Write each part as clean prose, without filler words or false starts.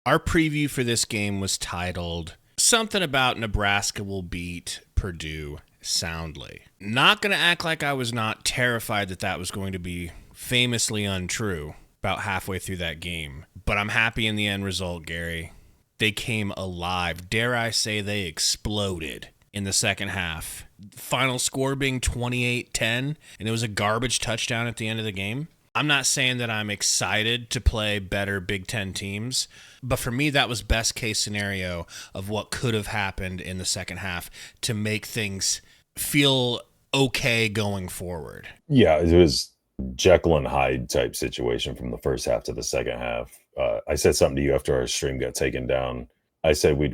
Our preview for this game was titled something about Nebraska will beat Purdue soundly. Not going to act like I was not terrified that that was going to be famously untrue about halfway through that game. But I'm happy in the end result, Gary. They came alive. Dare I say they exploded in the second half. Final score being 28-10, and it was a garbage touchdown at the end of the game. I'm not saying that I'm excited to play better Big Ten teams, but for me, that was best case scenario of what could have happened in the second half to make things feel okay going forward. Yeah, it was Jekyll and Hyde type situation from the first half to the second half. I said something to you after our stream got taken down. I said we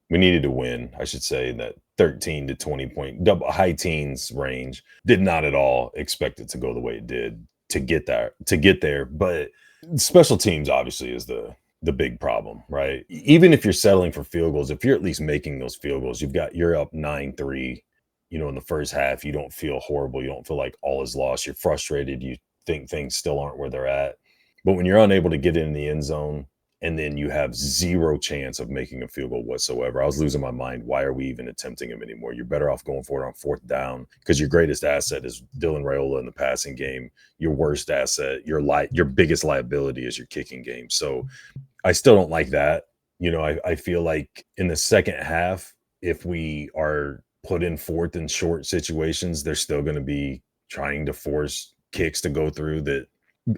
needed to win, I should say, in that 13 to 20 point, double high teens range. Did not at all expect it to go the way it did to get there. But special teams obviously is the big problem, right? Even if you're settling for field goals, if you're at least making those field goals, you're up 9-3, in the first half. You don't feel horrible. You don't feel like all is lost. You're frustrated. You think things still aren't where they're at. But when you're unable to get in the end zone and then you have zero chance of making a field goal whatsoever, I was losing my mind. Why are we even attempting him anymore? You're better off going for it on fourth down because your greatest asset is Dylan Raiola in the passing game. Your worst asset, your biggest liability is your kicking game. So I still don't like that. I feel like in the second half, if we are put in fourth and short situations, they're still going to be trying to force kicks to go through that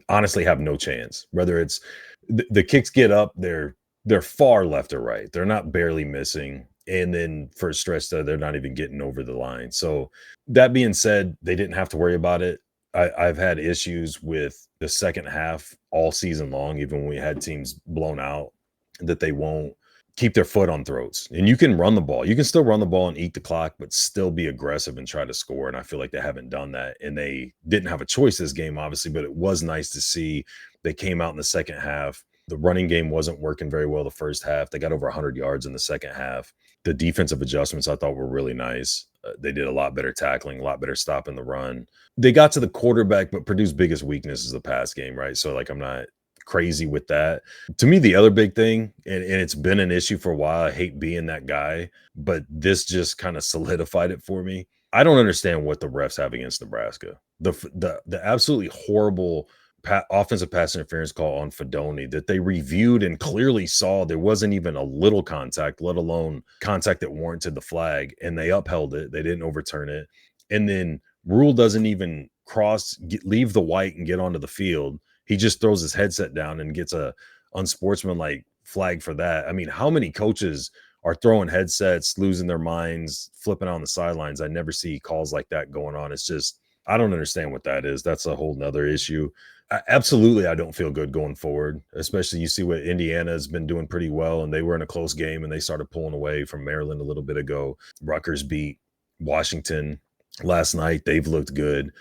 honestly have no chance. Whether it's the kicks get up, they're far left or right. They're not barely missing. And then for a stretch they're not even getting over the line. So that being said, they didn't have to worry about it. I've had issues with the second half all season long, even when we had teams blown out, that they won't keep their foot on throats. And you can run the ball. You can still run the ball and eat the clock, but still be aggressive and try to score. And I feel like they haven't done that. And they didn't have a choice this game, obviously, but it was nice to see they came out in the second half. The running game wasn't working very well the first half. They got over 100 yards in the second half. The defensive adjustments I thought were really nice. They did a lot better tackling, a lot better stopping the run. They got to the quarterback, but Purdue's biggest weakness is the pass game, right? So like I'm not crazy with that. To me, the other big thing, and it's been an issue for a while, I hate being that guy, but this just kind of solidified it for me. I don't understand what the refs have against Nebraska. The absolutely horrible offensive pass interference call on Fedoni that they reviewed and clearly saw there wasn't even a little contact, let alone contact that warranted the flag, and they upheld it. They didn't overturn it. And then Rule doesn't even leave the white and get onto the field. He just throws his headset down and gets a unsportsmanlike flag for that. I mean, how many coaches are throwing headsets, losing their minds, flipping on the sidelines? I never see calls like that going on. It's just, I don't understand what that is. That's a whole nother issue. Absolutely, I don't feel good going forward, especially you see what Indiana has been doing pretty well, and they were in a close game and they started pulling away from Maryland a little bit ago. Rutgers beat Washington last night. They've looked good.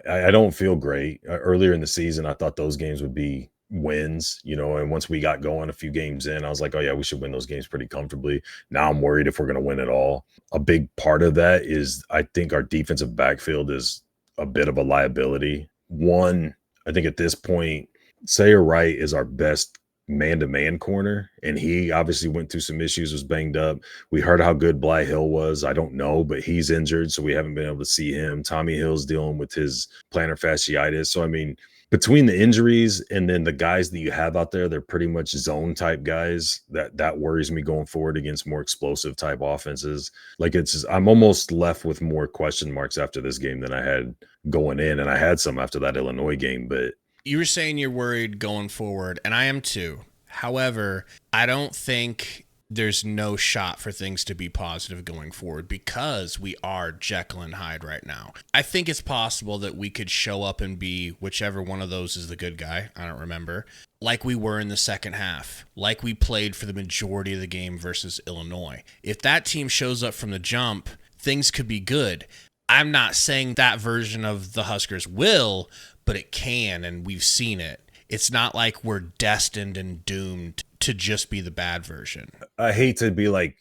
I don't feel great. Earlier in the season, I thought those games would be wins, and once we got going a few games in, I was like, oh yeah, we should win those games pretty comfortably. Now I'm worried if we're going to win at all. A big part of that is I think our defensive backfield is a bit of a liability. One, I think at this point, Sayer Wright is our best man-to-man corner, and he obviously went through some issues, was banged up. We heard how good Bly Hill was. I don't know, but he's injured, so we haven't been able to see him. Tommy Hill's dealing with his plantar fasciitis. So, I mean, between the injuries and then the guys that you have out there, they're pretty much zone type guys. That worries me going forward against more explosive type offenses. Like I'm almost left with more question marks after this game than I had going in, and I had some after that Illinois game, but you were saying you're worried going forward, and I am too. However, I don't think there's no shot for things to be positive going forward because we are Jekyll and Hyde right now. I think it's possible that we could show up and be whichever one of those is the good guy, I don't remember, like we were in the second half, like we played for the majority of the game versus Illinois. If that team shows up from the jump, things could be good. I'm not saying that version of the Huskers will, but it can, and we've seen it. It's not like we're destined and doomed to just be the bad version. I hate to be like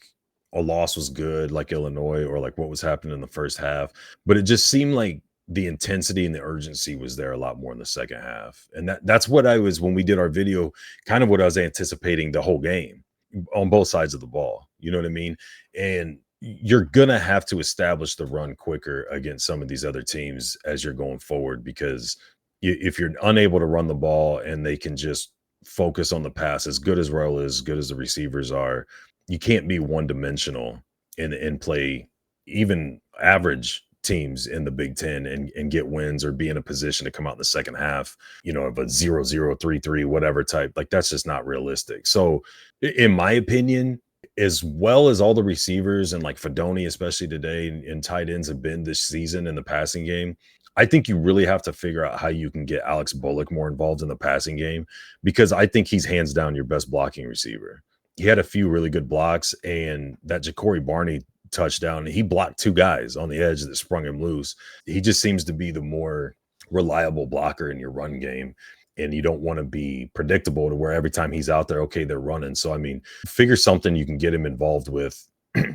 a loss was good, like Illinois, or like what was happening in the first half, but it just seemed like the intensity and the urgency was there a lot more in the second half. And that's what I was, when we did our video, kind of what I was anticipating the whole game on both sides of the ball. You know what I mean? And you're going to have to establish the run quicker against some of these other teams as you're going forward, because if you're unable to run the ball and they can just focus on the pass, as good as Royal is, as good as the receivers are, you can't be one dimensional and play even average teams in the Big Ten and get wins or be in a position to come out in the second half, of a 0-0, 3-3, whatever type. Like, that's just not realistic. So in my opinion, as well as all the receivers and like Fedoni, especially today, and tight ends have been this season in the passing game, I think you really have to figure out how you can get Alex Bullock more involved in the passing game, because I think he's hands down your best blocking receiver. He had a few really good blocks, and that Ja'Cory Barney touchdown, he blocked two guys on the edge that sprung him loose. He just seems to be the more reliable blocker in your run game. And you don't want to be predictable to where every time he's out there, okay, they're running. So, I mean, figure something you can get him involved with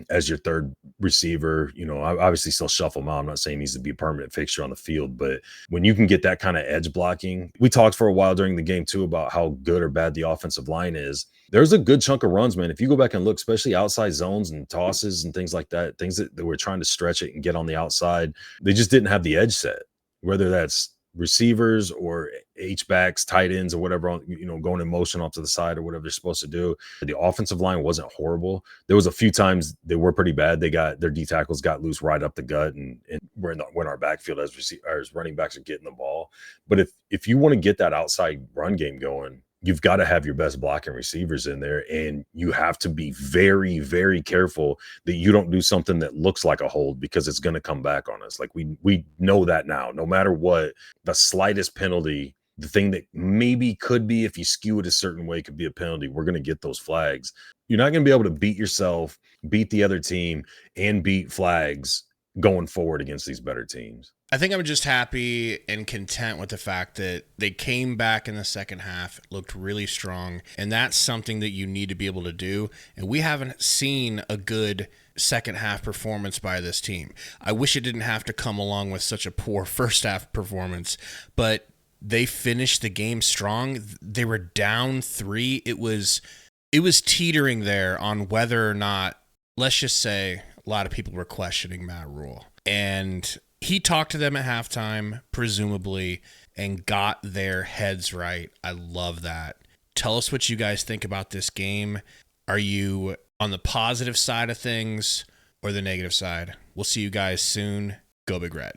as your third receiver. I obviously still shuffle him out. I'm not saying he needs to be a permanent fixture on the field, but when you can get that kind of edge blocking, we talked for a while during the game too about how good or bad the offensive line is. There's a good chunk of runs, man. If you go back and look, especially outside zones and tosses and things like that, things that were trying to stretch it and get on the outside, they just didn't have the edge set, whether that's receivers or H-backs, tight ends, or whatever, going in motion off to the side or whatever they're supposed to do. The offensive line wasn't horrible. There was a few times they were pretty bad. They got their D tackles got loose right up the gut, and we're in our backfield as running backs are getting the ball. But if you want to get that outside run game going, you've got to have your best blocking receivers in there, and you have to be very, very careful that you don't do something that looks like a hold, because it's going to come back on us. Like, we know that now. No matter what, the slightest penalty, the thing that maybe could be, if you skew it a certain way, could be a penalty. We're going to get those flags. You're not going to be able to beat yourself, beat the other team, and beat flags going forward against these better teams. I think I'm just happy and content with the fact that they came back in the second half, looked really strong, and that's something that you need to be able to do. And we haven't seen a good second half performance by this team. I wish it didn't have to come along with such a poor first half performance, but they finished the game strong. They were down 3. It was teetering there on whether or not, let's just say, a lot of people were questioning Matt Rule. And he talked to them at halftime, presumably, and got their heads right. I love that. Tell us what you guys think about this game. Are you on the positive side of things or the negative side? We'll see you guys soon. Go Big Red.